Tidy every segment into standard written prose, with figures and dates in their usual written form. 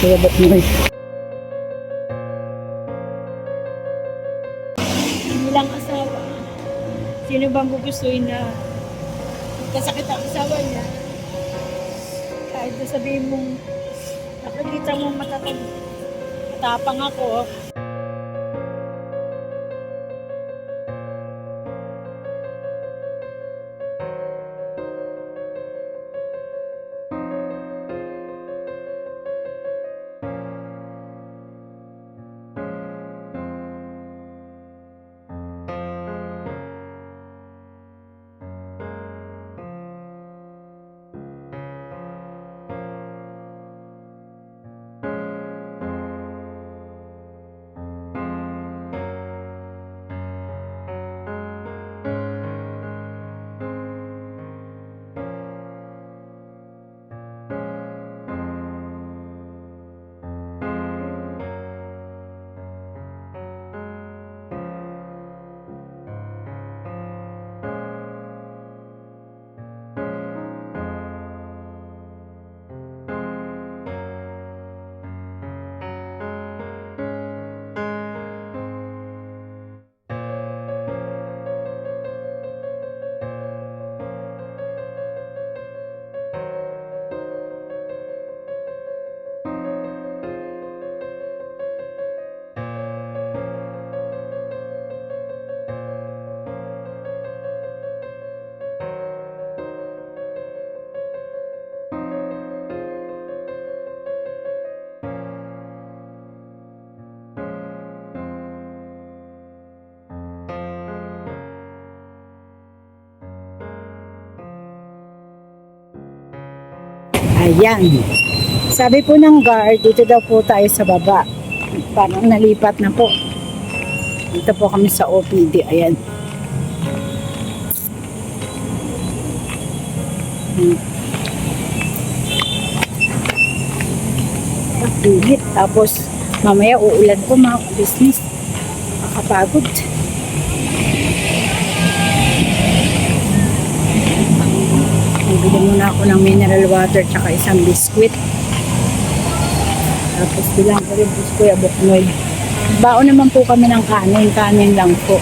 Kuya Boknoy. Bilang asawa, sino bang gugustuhin na kasakit ang asawa niya? Kahit na sabihin mong nakikita mong matapang ako, Ayan. Sabi po ng guard, dito daw po tayo sa baba. Parang nalipat na po. Dito po kami sa OPD. Ayan. Pilit. Tapos mamaya uulan po mga business. Nakapagod. Bili muna ako ng mineral water tsaka isang biskwit. Tapos bilang ko rin po si Kuya Boknoy. Baon naman po kami ng kanin. Kanin lang po.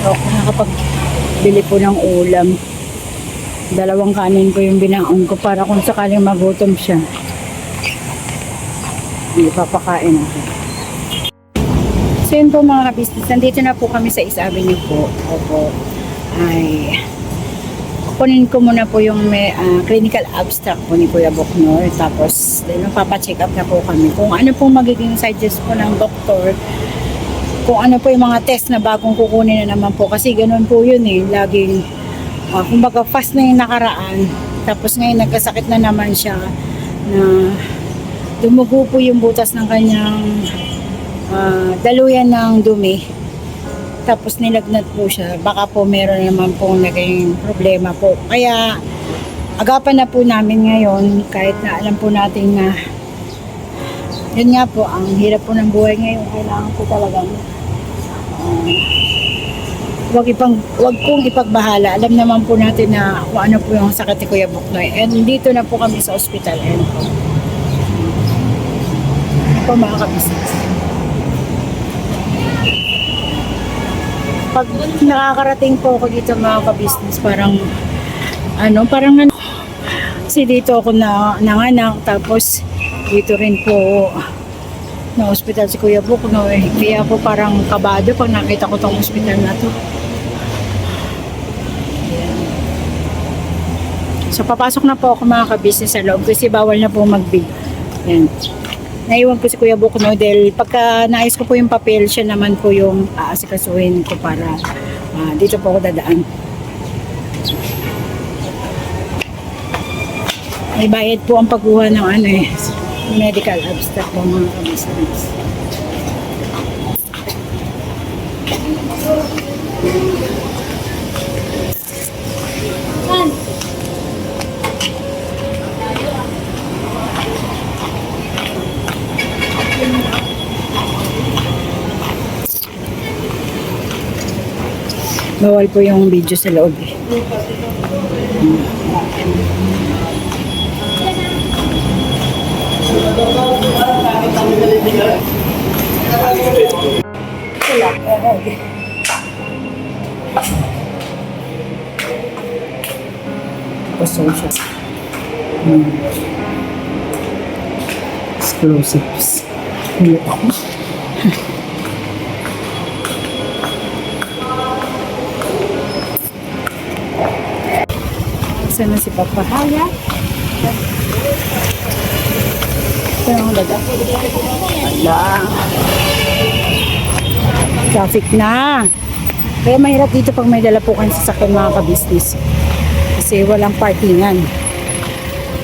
So, nakapagbili po ng ulam. 2 kanin po yung binaon ko para kung sakaling magutom siya. Ipapakain ako. So yun po mga kabisnes. Nandito na po kami sa East Avenue po. Opo. Ay... kunin ko muna po yung clinical abstract po ni Kuya Boknoy. Tapos, papacheck up na po kami. Kung ano pong magiging suggest po ng doktor. Kung ano po yung mga test na bagong kukunin na naman po. Kasi ganun po yun eh. Laging, kumbaga fast na yung nakaraan. Tapos ngayon nagkasakit na naman siya. Na dumugo po yung butas ng kanyang daluyan ng dumi. Tapos nilagnat po siya. Baka po meron naman po naging problema po. Kaya agapan na po namin ngayon kahit na alam po natin na yun nga po, ang hirap po ng buhay ngayon. Kailangan po talagang wag pong ipagbahala. Alam naman po natin na kung ano po yung sakit ni Kuya Boknoy. And dito na po kami sa ospital. And po mga kabisnes. Pag nakakarating po ako dito mga kabisnes, parang kasi dito ako nanganak, tapos dito rin po na hospital si Kuya Boknoy. Kaya po parang kabado pag nakita ko tong hospital na to. So papasok na po ako mga kabisnes sa loob kasi bawal na po mag-big. Yan. Naiwan ko si Kuya Boknoy dahil pagka naayos ko po yung papel, siya naman po yung aasikasuhin ko para dito po ako dadaan. May bayad po ang pagkuha ng medical abstract po mga kabisnes. Bawal po yung video sa loob eh. Wala. Okay. Social. Explosives. Ulit ako. Saan na si Papa Haya? Saan ang daga? Wala. Traffic na. Kaya mahirap dito pag may dala po kayo sa sasakyan mga kabisnis. Kasi walang parkingan.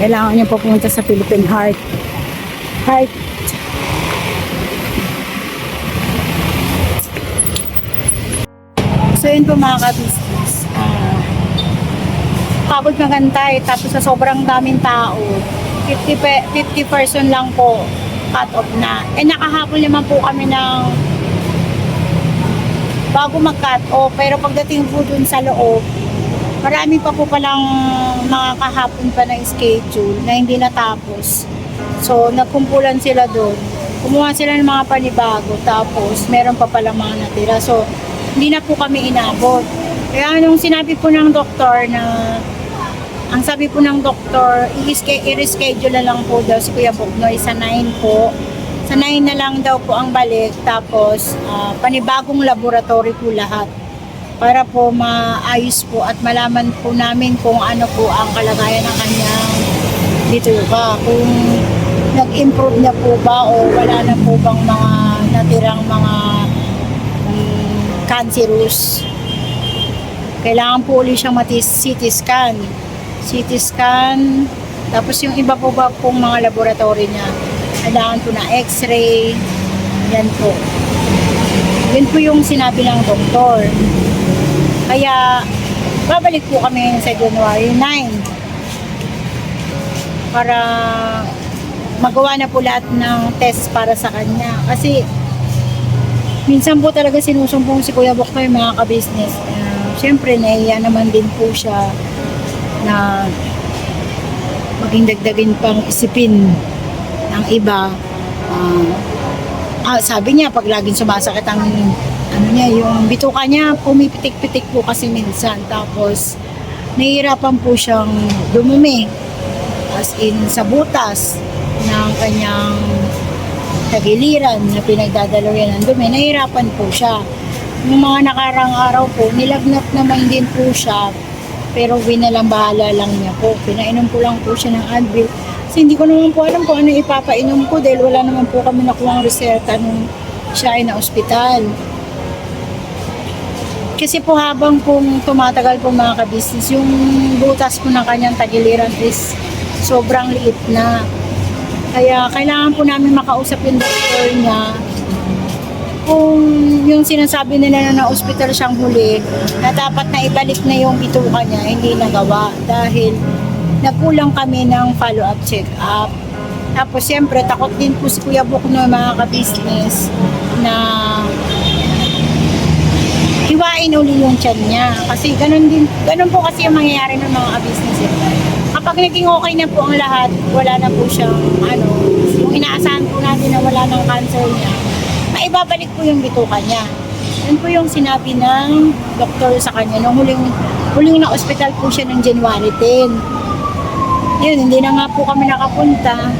Kailangan nyo papunta sa Philippine Heart. So yun po mga kabisnis. Pagod magantay tapos sa sobrang daming tao 50 person lang po cut off na. Nakahapon naman po kami ng bago mag-cut off, pero pagdating po dun sa loob, marami pa po palang mga kahapon pa na schedule na hindi natapos. So nagkumpulan sila dun, kumuha sila ng mga panibago, tapos meron pa palang mga natira. So hindi na po kami inabot. Kaya nung sinabi po ng doktor na ang sabi po ng doktor, i-reschedule na lang po daw si Kuya Bugnoy sa 9 po. Sa 9 na lang daw po ang balik. Tapos, panibagong laboratory po lahat. Para po maayos po at malaman po namin kung ano po ang kalagayan ng kanyang dito ba. Kung nag-improve na po ba o wala na po bang mga natirang mga cancerous. Kailangan po ulit siyang CT scan, tapos yung iba po ba pong mga laboratory niya, kailangan po na x-ray, yan po. Yun po yung sinabi ng doktor. Kaya, babalik po kami sa January 9 para magawa na po lahat ng test para sa kanya. Kasi, minsan po talaga sinusumbong si Kuya Buknoy mga ka-business. Siyempre, nahiya naman din po siya na maging dagdagin pang isipin ng iba. Sabi niya, pag laging sumasakit ang yung bituka niya, pumipitik-pitik po kasi minsan. Tapos, nahihirapan po siyang dumumi. As in, sa butas ng kanyang tagiliran na pinagdadalaw yan ng dumi, nahihirapan po siya. Yung mga nakarang araw po, nilagnat naman din po siya, pero binalambahala lang niya po. Pinainom ko lang po siya ng Advil. Kasi hindi ko naman po alam kung ano ipapainom ko dahil wala naman po kami nakuha ang reseta nung siya ay na ospital. Kasi po habang pong tumatagal po mga ka-business, yung butas po ng kanyang tagiliran is sobrang liit na. Kaya kailangan po namin makausap yung doktor niya kung yung sinasabi nila na na-hospital siyang huli na dapat na ibalik na yung bituka niya, hindi nagawa dahil nagkulang kami ng follow-up check-up. Tapos siyempre takot din po si Kuya Buknoy mga ka-business na hiwain uli yung tiyan niya. Kasi ganun po kasi yung mangyayari ng mga ka-business. Kapag naging okay na po ang lahat, wala na po siyang yung inaasahan po natin na wala ng cancer niya, maibabalik po yung bituka niya. Yun po yung sinabi ng doktor sa kanya nung huling na ospital po siya ng January 10. Yun, hindi na nga po kami nakapunta.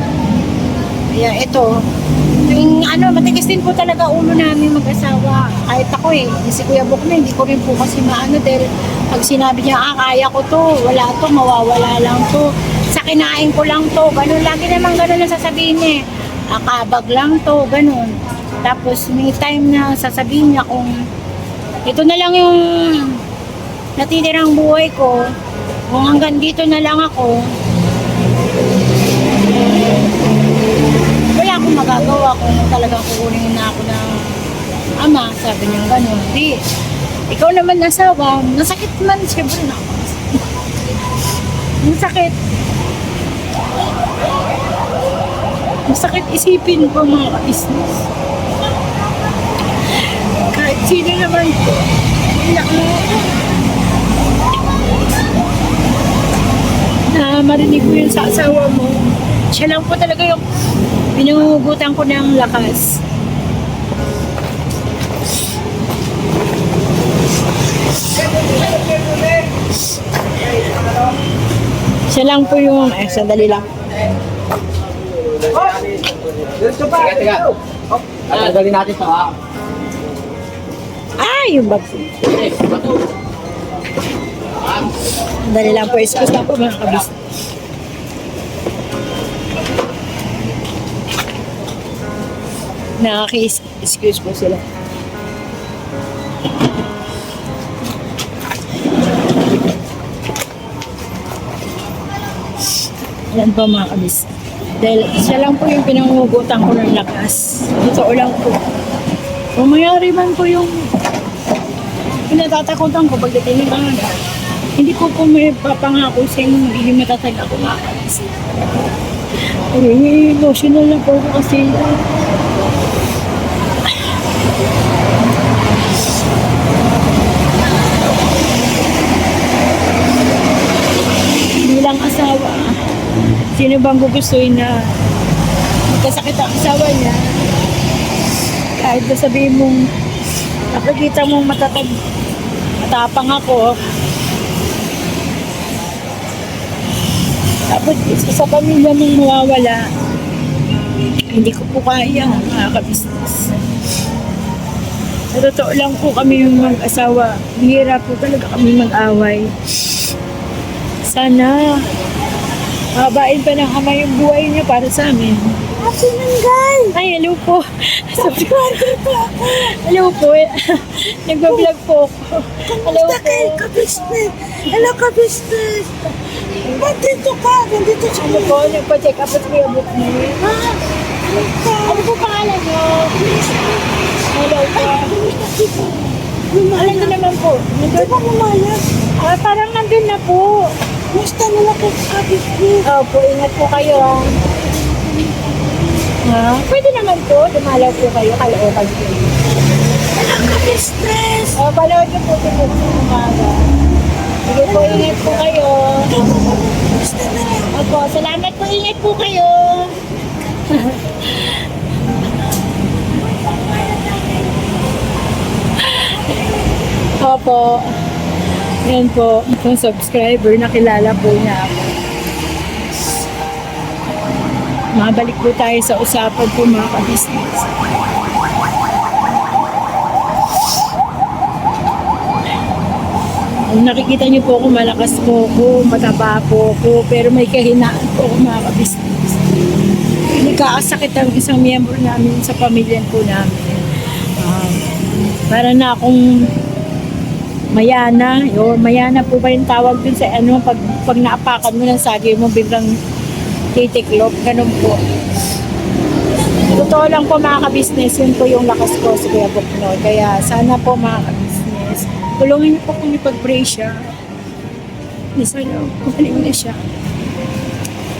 Kaya ito, yung matigas din po talaga ulo namin mag-asawa. Kahit ako si Kuya Buknoy, hindi ko rin po kasi dahil pag sinabi niya, kaya ko to, wala to, mawawala lang to, sa kinain ko lang to, ganun, lagi naman ganun ang sasabihin niya. Kabag lang to, ganun. Tapos may time na sasabihin niya kung ito na lang yung natitirang buhay ko, kung hanggang dito na lang ako, wala akong magagawa kung talagang kukunin na ako ng ama, sabi niya gano'n. Di, ikaw naman asawa, nasakit man, siyempre na ako. Masakit. Masakit isipin ko mga business. Kahit sino naman po, na marinig ko yun sa asawa mo, siya lang po talaga yung Pinuhugutan ko ng lakas. Siya lang po yung, sandali lang. Teka. Tanggalin natin ito ha. Yung bag. Sandali lang po, excuse lang po mga kabis. Nakaki-excuse po sila. Yan po mga kabis. Dahil siya lang po yung pinangugutan ko ng lakas. Totoo lang po. Kung mayari man po yung pinatatakutan ko pagdating ng mga hindi ko po may papangako sa inyo magiging matatag ako mga kabis. Ay, emotional na po ako kasi bilang asawa, sino bang gugustuhin na magkasakit ang asawa niya? Kahit na sabihin mong nakikita mong matapang ako, tapos isa sa pamilya mong mawawala, hindi ko po kaya mga kabisnes. Sa totoo lang po kami yung mag-asawa, hirap po talaga kami mag-away. Sana habain pa ng ama yung buhay niya para sa amin. Ate Nanggay! Ay, hello po. Subscriber po ako. Hello po. Nagbablog po ako. Hello Kamusta kayo, po. ka-business? Hello, ka-business! Ba't dito ka? Nandito sa Ano po, nagpa-check up at may abot mo. Ano po pangalan mo? Hello po. Alam ko naman po. Di ba lumayas? Parang nandun na po. Musta nila kay ka-business? Opo, ingat po kayo. Pwede naman po. Dumalaw po kayo. Kalookan po. Hello, ka-business! Panood niyo po ito po sa umaga. Sige po, ingat po kayo. Musta na lang? Opo, salamat po. Ingat po kayo. Opo. Yan po. Itong subscriber, nakilala po niya ako. Mabalik po tayo sa usapan po mga ka-business. Kung nakikita niyo po ako, malakas po ako, mataba po ako, pero may kahinaan po ako mga ka-business. Nagkakasakit ang isang miyembro namin sa pamilya po namin. Para na akong mayana, o mayana po ba yung tawag dun sa ano, pag naapakan mo ng sagay mo, biglang titiklop, ganun po. Totoo lang po mga ka-business, yun po yung lakas ko sa Kuya Buknoy. Kaya sana po mga ka-business, tulungan niyo po kung ipag-pray siya. Sana kumaling na siya.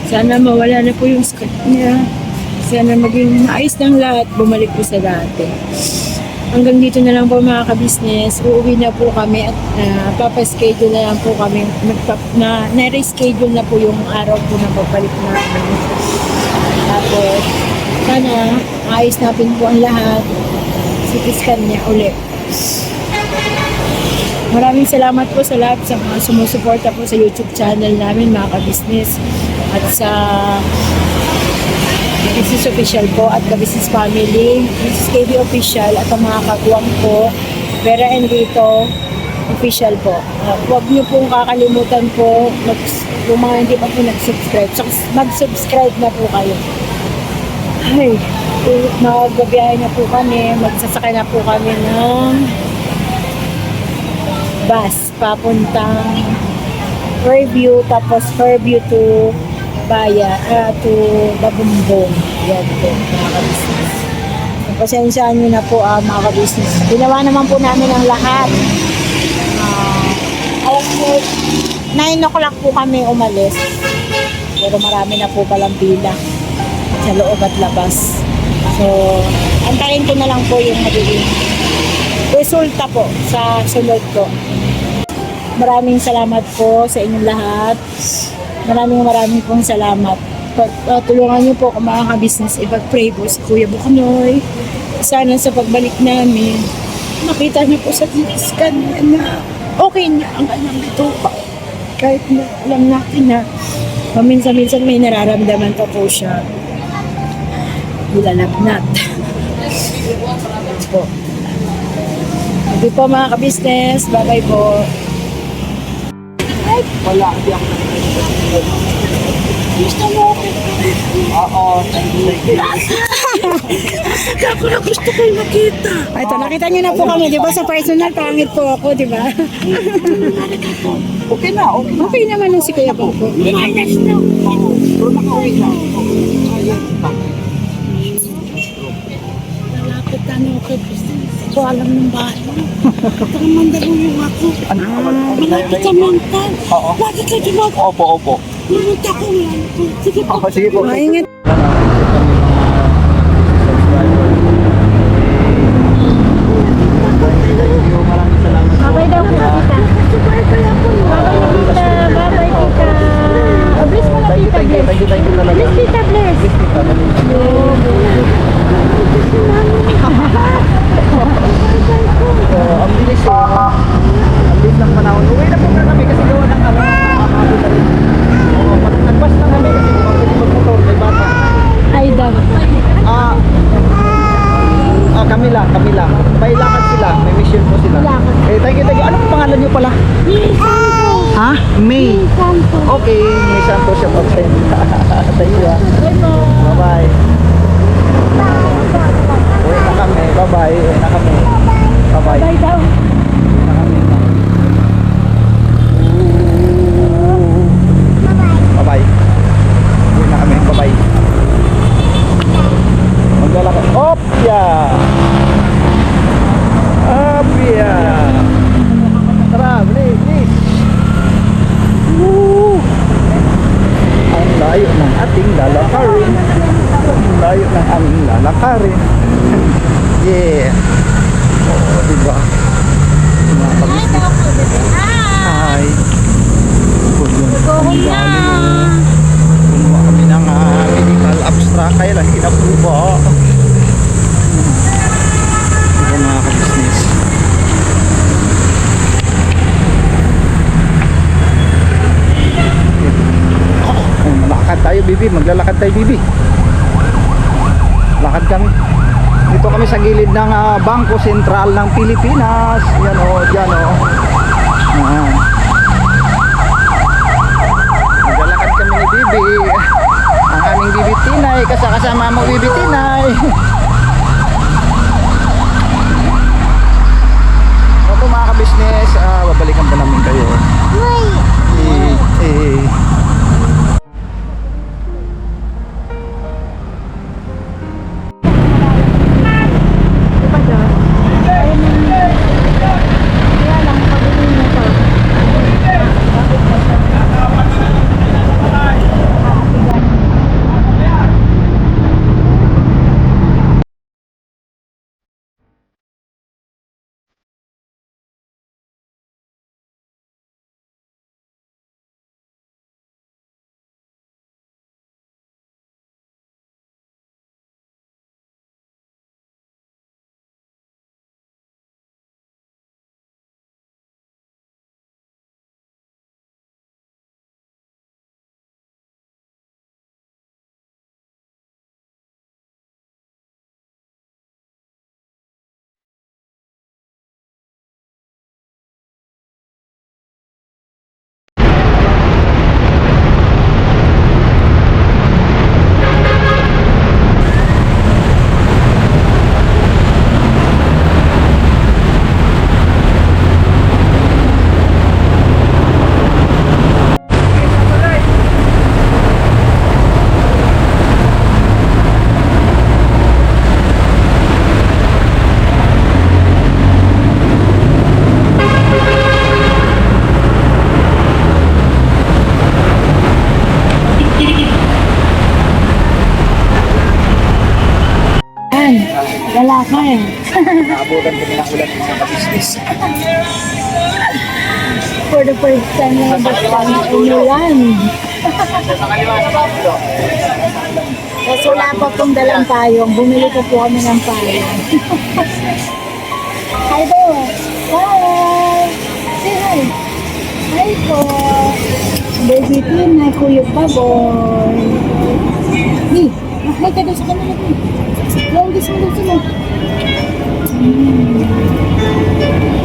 Sana mawala na po yung sakit niya. Sana maging maayos ng lahat, bumalik po sa dati. Hanggang dito na lang po mga ka-business. Uuwi na po kami at papaschedule na lang po kami. Na-reschedule na po yung araw po na pagbalik namin. Tapos, sana ayos natin po ang lahat. Sitiskan niya ulit. Maraming salamat po sa lahat sa mga sumusuporta po sa YouTube channel namin mga ka-business. At sa Business Official po at ka-business family, Mrs. KB Official at ang mga kagwang po, Vera Enrito Official po. Huwag niyo pong kakalimutan po, kung mga hindi pa po nag-subscribe, so mag-subscribe na po kayo. Ay, magbabiyahe na po kami, magsasakay na po kami ng bus papuntang Fairview, tapos Fairview to to Babumbong. Yan po, mga ka-business. Pasensyaan nyo na po mga ka-business. Ginawa naman po namin ang lahat. Alam po, 9 o'clock po kami umalis. Pero marami na po palang pila sa loob at labas. So, antayin ko na lang po yung magiging resulta po sa sunod ko. Maraming salamat po sa inyong lahat. Maraming pong salamat. tulungan niyo po kung mga ka-business, ipag-pray po si Kuya Buknoy. Sana sa pagbalik namin, makita niyo po sa scan na okay niya ang kanyang bituka. Kahit na alam natin na paminsan-minsan may nararamdaman pa po siya. Nilalagnat. po. Hindi po mga ka-business. Bye-bye po. Wala, hindi ako Gusto mo ako. Oo, Ako na gusto ko yung makita. Ay, ito, nakita niyo na po kami, di ba? Sa personal, pangit po ako, di ba? okay na, okay na. Okay naman yung si Kuya Coco. Minus na. Pero nakauwi na. Nalapit ka na ako. Gusto ko alam ng bahay mo. Baka mandaluyong ako. Malapit sa mental. Oo. Bakit ka dumag? Opo, opo. Pumunta ko lang. Sige po. Sige po. Maingat. Bye daw po, tita. Subay kaya ako. Bye, tita. Bye, tita. Bless mo na, tita. Thank you talaga. Bless, tita, bless. Ang bilis ang bilis ng panahon. Uwi na po na kami kasi gawa ng makakabot na rin. Nagpas na kami kasi pwede magmotor, may bata. Ay, daw. Kami lang. May lakad sila, may mission po sila. Thank you. Ano po pangalan niyo pala? Ha? May. Okay, May Santos siya po. Thank you. Bye-bye. Uwi na kami. Bye-bye. Uwi na kami. Bye-bye. Bye daw. Uwi na kami. Bye-bye. Uwi na kami. Bye-bye. Maglalakad. Opya! Opya! Tara, bilis! Woo! Ang layo ng ating lalakarin. Ang layo ng aming lalakarin. Yeah! Oo, diba? Mga kabisnes. Hi! Kumuha kami ng medical abstract. Kaya lang, inapubo. Diba mga kabisnes? Lakad tayo, Bibi. Maglalakad tayo, Bibi. Lakad kami. Dito kami sa gilid ng Bangko Sentral ng Pilipinas. Yan o, dyan o. Maglalakad kami ni Bibi. Ang aming Bibi Tinay. Kasama mo Bibi Tinay. Opo mga ka-business, babalikan pa namin kayo. Lalakad. Naabutan kami ng ulan ng mga business. For the first time na basta umulan. Kasi wala pa pong dalang payong. Bumili po po kami ng payong. Hi there. Hi. Say hi. Hi po. Baby Tina, Kuya Baboy. Hey, hi ka doon sa kanila po. Longis mo doon sila.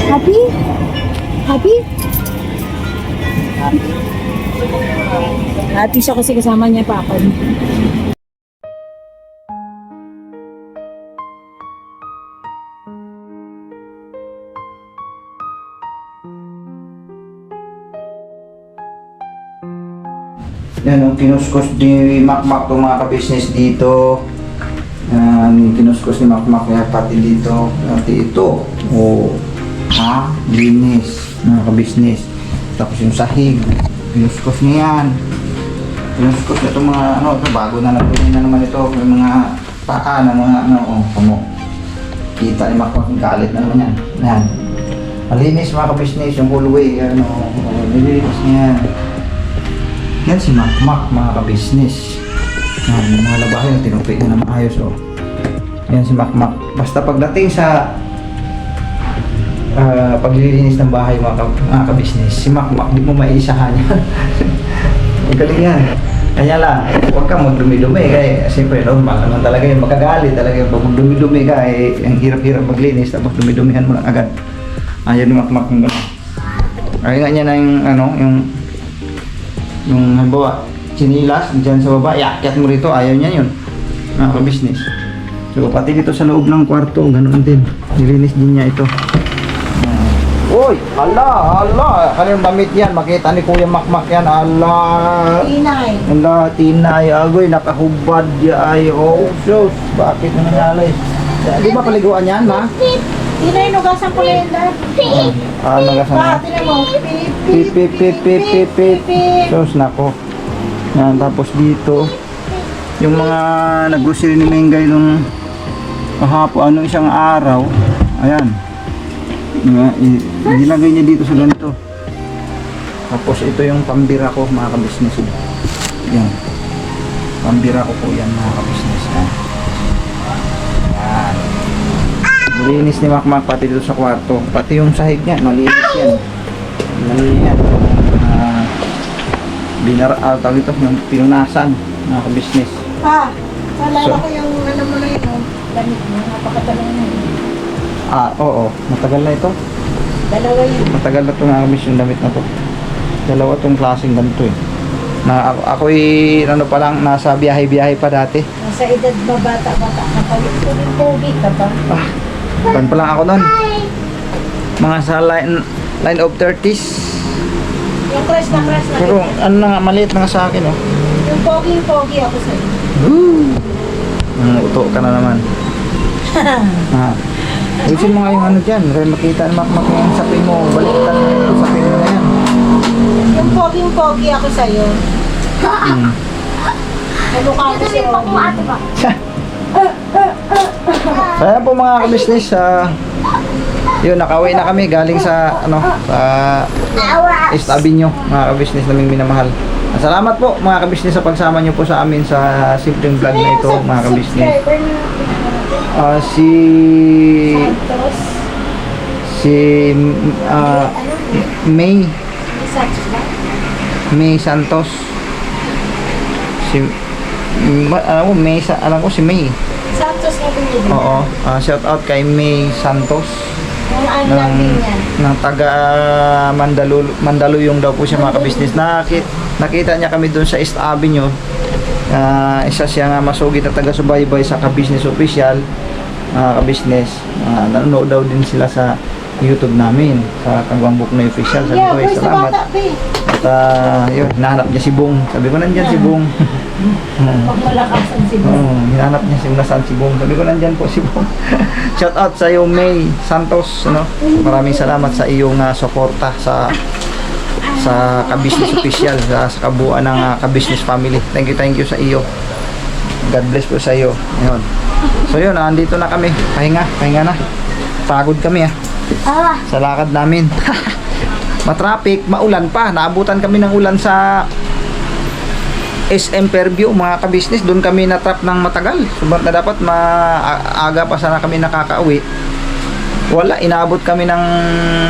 Happy? Happy? Happy siya kasi kasama niya pa ako. Yan, yung kinuskos ni Makmak itong mga ka-business dito. Yan, kinuskos ni Makmak kaya pati dito. Pati ito. O, ha? Linis. Mga ka-business. Tapos yung sahig. Kinuskos niya yan. Kinuskos na itong mga, ano, ito, bago na nagpunin na naman ito. Yung mga paa ng mga, ano, oh, kamo. Kita ni Makmak, galit na naman yan. Yan. Malinis mga ka-business, yung hallway, ano, nilinis niya. Yan si Makmak, mga ka-business. Yan, yung mga labahin, tinupi na maayos, oh. Yan si Makmak. Basta pagdating sa paglilinis ng bahay, mga ka-business, si Makmak, di mo maisahan yan. Magaling yan. Kaya lang, huwag ka magdumi-dumi, kaya siyempre normal naman talaga yung magagalit talaga yung pag magdumi-dumi ka, eh, ang hirap-hirap maglinis, tapos dumi-dumihan mo lang agad. Ayaw ni Makmak yung gano'n. Kaya nga niya na yung, ano, yung halimbawa, sinilas, dyan sa baba, iakyat mo rito, ayaw niya yun. Mga ka-business. So, pati dito sa loob ng kwarto, ganoon din. Nilinis din niya ito. Uy! Ala! Ano yung damit yan? Makita ni Kuya Makmak yan. Ala! Tinay. Ala, tinay. Agoy, nakahubad ay. Oh, sus! Bakit nangyari? Di ba paliguan yan, ma? Tinay, nugasan ko na yun dahil. Nagasan na. Tinan mo. Pip, pip, pip, pip, pip, pip. Sus, nako. Yan, tapos dito, yung mga nag-grocery ni Mengay nung kahapon, isang araw, ayan. Nilagay niya dito sa ganito. Tapos ito yung pambira ko, mga ka-business. Yan. Pambira ko po yan, mga ka-business. Yan. Linis ni Makmak pati dito sa kwarto. Pati yung sahig niya, malinis yan. Malinis yan. Tawag ito, yung pinunasan, mga ka-business. Naalala ko yung ano mo na yun, oh. Damit mo, napakatalang na yun. Oo. Matagal na ito. Dalawa yun. Matagal na ito, mga ka-business, yung damit na to. Dalawa itong klaseng ganito eh. Ako'y ano pa lang, nasa biyahe-biyahe pa dati. Nasa edad ba bata-bata ka pa, yung pogi ka pa. Pan pa lang ako nun. Mga sa line of 30s. Yung crush na Pero ano na nga, maliit na nga sa akin, oh. Yung pogi ako sa'yo. Uto ka na naman. Ayusin mo nga yung ano dyan, kaya makita na Makmak yung sapin mo, baliktad mo yung sapin mo na yan. Yung pogi ako sa'yo. Ano ka ako si Romy? Kaya po mga ka-business, yun, nakauwi na kami galing sa, ano, sa East Avenue, mga ka-business naming minamahal. Salamat po mga ka-business sa pagsama nyo po sa amin sa simpleng vlog na ito, mga ka-business. May Santos. Alam ko si May. Santos na pinili. Oo, shout out kay May Santos. Ng taga Mandaluyong daw po siya, mga ka-business. Nakita niya kami doon sa East Avenue. Isa siya nga masugid na taga-subaybay sa ka-business official, ka-business. Nanonood daw din sila sa YouTube namin, sa Kagwang Buknoy official. Sabi ko, salamat. At yun, hinahanap niya si Bong. Sabi ko, nandyan si Bong. Pag malakasan si Bong. Hinahanap niya nasaan si Bong. Sabi ko, nandyan po si Bong. Shout out sa iyo, May Santos, ano? Maraming salamat sa iyong suporta sa ka-business official, sa kabuuan ng ka-business family. Thank you sa iyo. God bless po sa iyo. Ayun. So yun, andito na kami. Pahinga na. Pagod kami sa lakad namin. Matraffic, maulan pa. Naabutan kami ng ulan sa SM Fairview mga kabisnes, doon kami na-trap ng matagal. Subat na dapat maaga pa sana kami nakakauwi. Wala, inaabot kami ng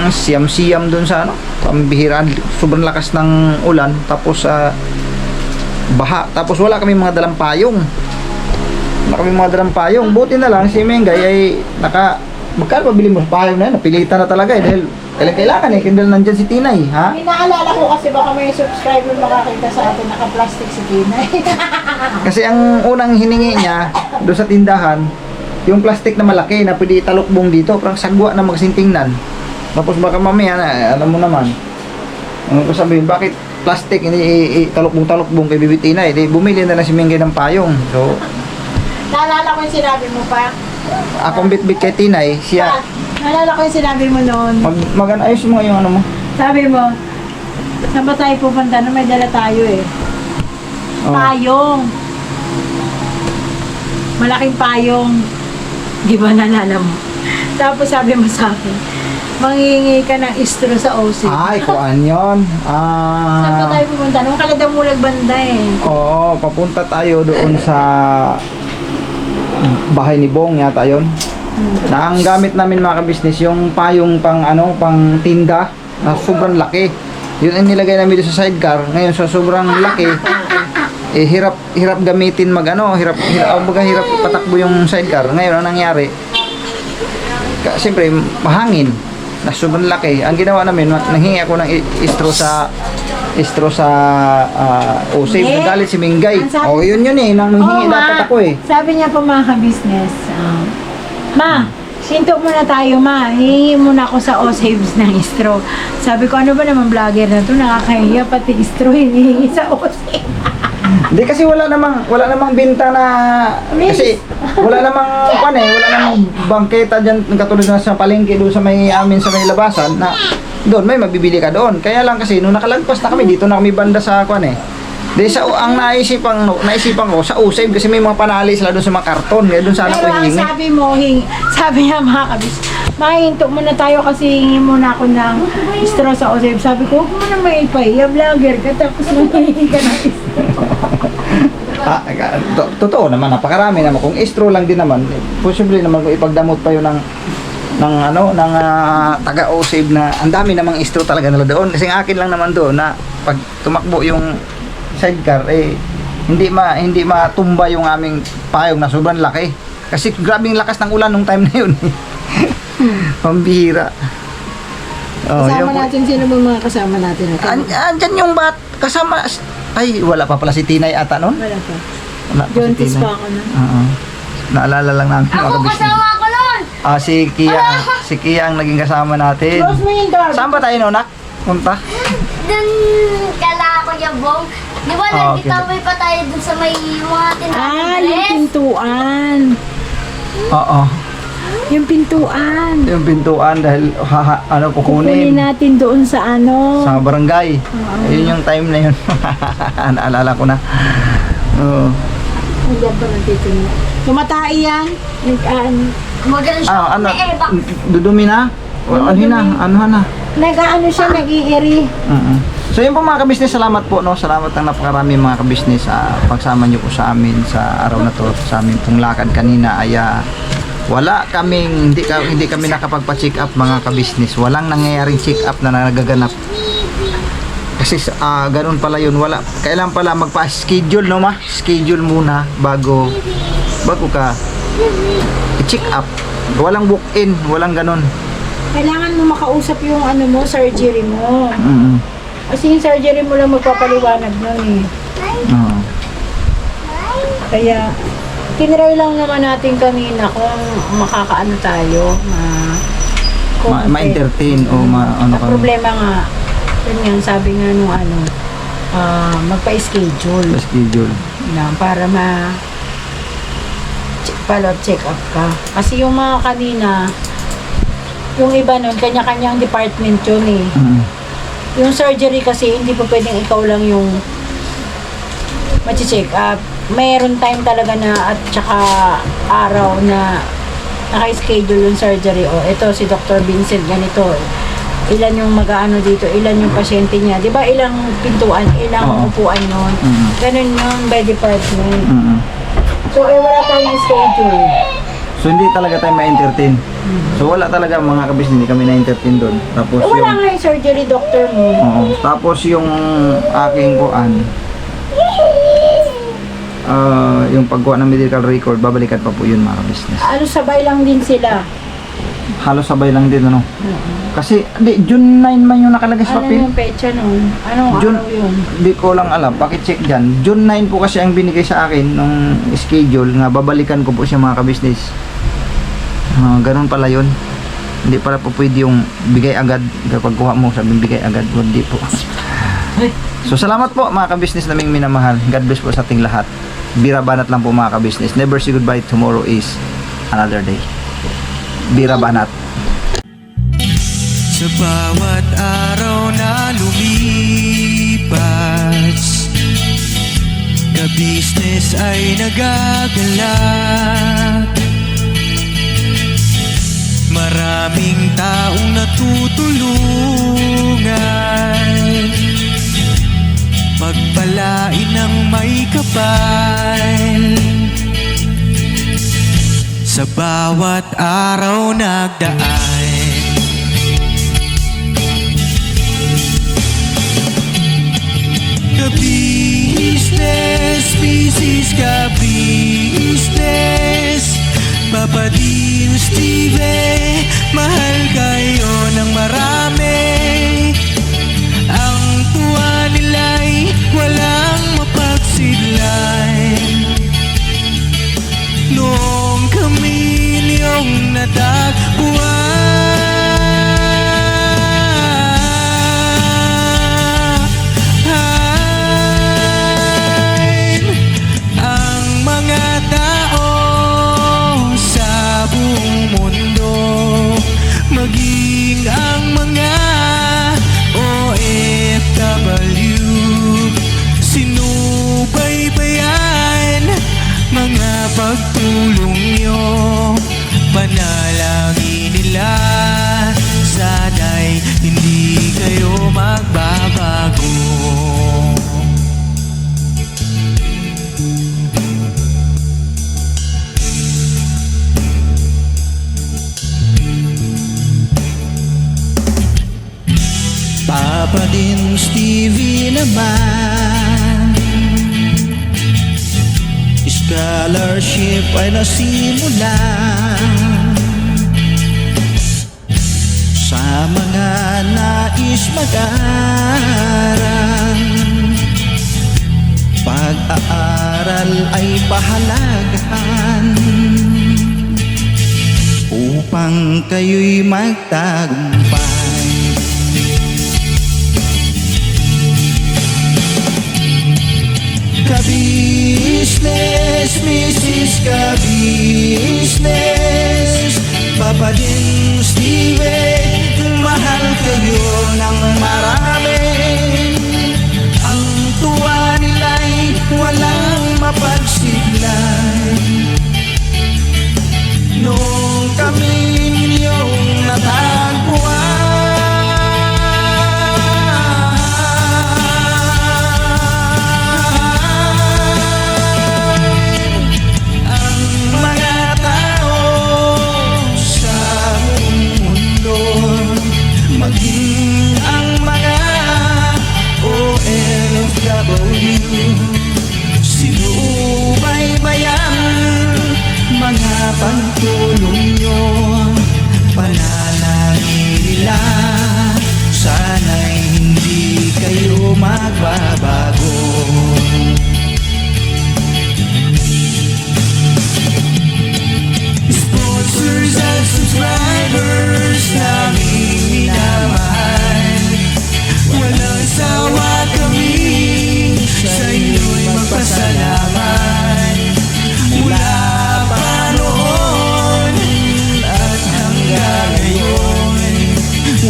siyam-siyam doon sa ano, pambihiraan. Sobrang lakas ng ulan, tapos baha. Tapos wala kami mga dalang payong. Buti na lang si Mengay ay magkano pabili mo payong na yun? Napilitan na talaga dahil kailangan kailangan nandyan si Tinay, ha? May naalala ko kasi baka may subscriber makakita sa atin naka-plastic si Tinay. Kasi ang unang hiningi niya doon sa tindahan, yung plastic na malaki na pwede italokbong dito, parang sagwa na magsintingnan. Tapos baka mamaya na, alam mo naman, ano ko sabihin, bakit plastic hindi italokbong kay Bibi Tinay? Bumili na lang si Mengay ng payong. So, Naalala ko yung sinabi mo pa. akong bitbit kay Tinay, siya, Naalala ko yung sinabi mo noon. ayos mo yung ano mo. Sabi mo, saan ba tayo pupunta na may dala tayo eh? Oh. Payong. Malaking payong. Di ba naalala mo? Tapos sabi mo sa akin, manghihingi ka ng istro sa OC. Ay, kuan yun. Saan ba tayo pupunta? Nung Kaladamulag banda eh. Oo, papunta tayo doon sa bahay ni Bong yata yun. Na ang gamit namin mga kabisnes, yung payong pang tinda na sobrang laki. Yun ang nilagay namin doon sa sidecar. Ngayon sa sobrang laki, hirap gamitin hirap patakbo yung sidecar. Ngayon ang nangyari, siyempre mahangin na sobrang laki. Ang ginawa namin, nanghingi ako ng istro sa OSAVE. Eh, Nagalit si Mingay. ang sabi- Yun nang nanghingi Oo, dapat Ma. ako eh. Sabi niya po mga ka-business, Ma, sinto muna tayo, Ma. Hihingi muna ako sa OSAVES ng istro. Sabi ko, ano ba naman vlogger na to? Nakakahiya pati istro hinihingi sa OSAVE. Hindi kasi wala namang binta na kasi wala namang wala namang bangketa diyan katulad na sa palengke doon sa may labasan na doon may mabibili ka doon. Kaya lang kasi nung nakalagpas na kami dito na kami banda sa ang naisipan ko sa USAVE kasi may mga panali sila doon sa mga karton. Kaya doon sana ko Pero ang hihingi. sabi niya mga kabis, mahinto muna tayo kasi hingi muna ako ng istro sa OSAVE. Sabi ko, huwag mo na may ipahiya, vlogger ka, tapos manghihingi ka ng istro. Totoo naman, napakarami naman. Kung istro lang din naman, posible naman kung ipagdamot pa yun ng taga OSAVE na ang dami namang istro talaga nila doon. Kasi ang akin lang naman doon na pag tumakbo yung sidecar hindi matumba yung aming payong na sobrang laki. Kasi grabing lakas ng ulan nung time na yun. Pambihira. Kasama natin, sino ba mga kasama natin? Andyan yung kasama. Ay, wala pa pala si Tinay ata nun? Wala pa. Wala pa si Jontis Tinay. pa ako na. Naalala lang namin mga kabisnes. Kasama ko nun! Si Kia ang naging kasama natin. Close mo yung door. Saan ba tayo no, nak? Punta? Dun kala ko niya, Bong. Di ba Ah, okay. nagkitaway pa tayo dun sa may mga tindahan Yung pintuan. Oo. Yung pintuan. Yung pintuan dahil Kukunin kukunin natin doon sa ano. sa barangay. Yun yung time na yun. Naalala ko na. Oo. Nandiyan pa ng tito niya. Tumatay yan. Magaling siya. Ano? Eh, Dudumi na? Ano na? Nag-ano siya, nag-iiri. So yun po mga kabisnes, salamat po no. Salamat ng napakarami mga kabisnes sa pagsama niyo po sa amin sa araw na to. Sa amin pong lakad kanina ay wala kaming hindi kami nakapagpa-check up mga kabisnes. Walang nangyayaring check up na nagaganap. Kasi ganun pala yun. Wala kailan pala magpa-schedule no ma? Schedule muna bago ka i-check up. Walang walk-in, walang ganun. Kailangan mo makausap yung ano mo, surgery mo. Kasi yung surgery mo lang magpapaliwanag nun eh. Oo. Kaya, tinry lang naman natin kanina kung makakaano tayo. Ma-entertain o ano Ang problema nga, yun nga, sabi nga nung magpa-schedule schedule. na para check up ka. Kasi yung mga kanina, yung iba nun, kanya-kanyang department yun eh. Yung surgery kasi, hindi pa pwedeng ikaw lang yung check up. Mayroon time talaga na at saka araw na naka-schedule yung surgery. O, ito si Dr. Vincent ganito. ilan yung mag-aano dito, ilan yung pasyente niya. Di ba ilang pintuan, ilang Oo. upuan nun. Mm. Ganun yun by department. Mm-mm. So, wala tayong schedule. So hindi talaga tayo ma-entertain. So wala talaga mga kabis, hindi kami na-entertain doon. Tapos Wala yung nga yung surgery doctor mo. Oo. Tapos yung aking kuan yung pagkuha ng medical record, babalikan pa po yun mga business. Ano, sabay lang din sila. Halos sabay lang din ano. Kasi di June 9 man yung nakalagay sa Ano papel. yung pecha nun? Anong June, araw yun? di ko lang alam, pakicheck dyan. June 9 po kasi ang binigay sa akin nung schedule nga babalikan ko po siya mga kabisnes. Ganun pala yun. Hindi pala po pwede yung bigay agad. Kapag kuha mo, sabing bigay agad. Hindi po. So salamat po mga kabisnes naming minamahal. God bless po sa ating lahat. Bira banat lang po mga kabisnes. Never say goodbye. Tomorrow is another day. Bira banat. Sa bawat araw na lumipas, ka-business ay nagagalak. Maraming taong natutulungan, pagpalain ng may kapal. Sa bawat araw nagdaan, ka-business, business ka-business, Papa Dean, Steve, mahal kayo ng marami. Ang tuwa nila'y walang mapagsidlay. Noong kami niyong natagpuan, ang mga tao sa buong mundo, maging ang mga OFW, sinubaybayan mga pagtulong nyo, panalangin nila, sana'y hindi kayo magbabago. Papa din Stevie naman, scholarship ay nasimula sa mga nais mag-aral. Pag-aaral ay pahalagahan upang kayo'y magtagumpay. Ka-business, Mrs. Ka-business, Papa din Steve, mahal kayo ng marami. Ang tuwa nila'y walang mapagsiglay. Noong kami ninyong natagpuan, maging ang mga OFW, sinubaybayan mga pagtulong nyo, panalangin nila, sana'y hindi kayo magbabago. Sponsors at subscribers naming minamahal, walang sawa kami sa inyo'y magpasalamat. Mula pa noon at hanggang ngayon,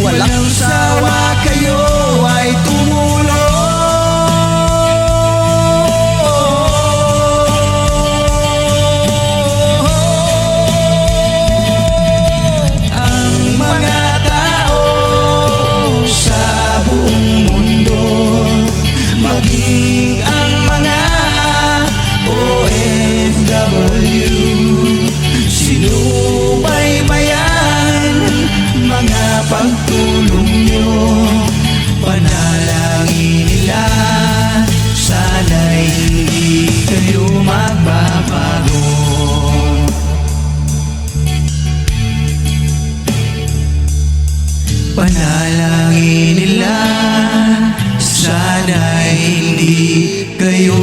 walang sawa kayo ay tumulong. Ang mga tao Panalangin nila, sana'y hindi kayo